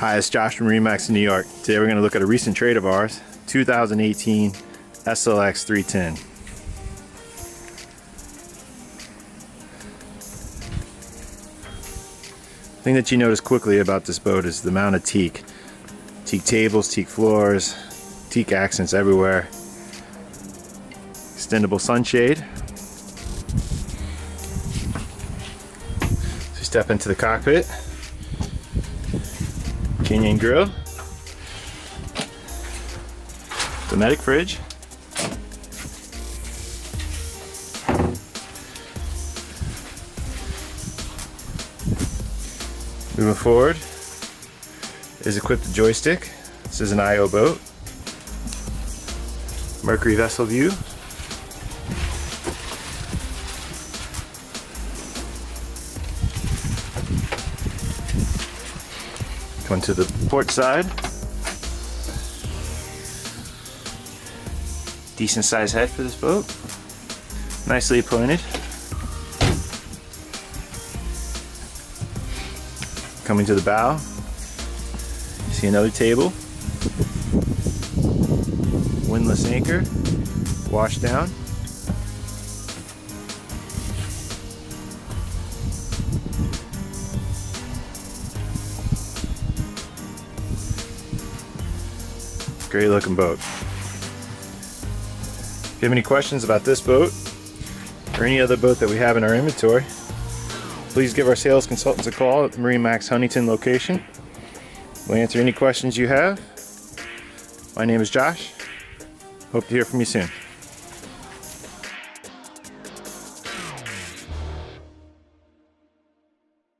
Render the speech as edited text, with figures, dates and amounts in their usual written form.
Hi, it's Josh from MarineMax in New York. Today we're going to look at a recent trade of ours, 2018 SLX 310. The thing that you notice quickly about this boat is the amount of teak. Teak tables, teak floors, teak accents everywhere. Extendable sunshade. So you step into the cockpit. Canyon grill, Dometic fridge, moving forward is equipped with Joystick. This is an IO boat, Mercury VesselView. Going to the port side. Decent sized head for this boat. Nicely appointed. Coming to the bow. See another table. Windlass anchor. Wash down. Great looking boat. If you have any questions about this boat or any other boat that we have in our inventory, please give our sales consultants a call at the MarineMax Huntington location. We'll answer any questions you have. My name is Josh. Hope to hear from you soon.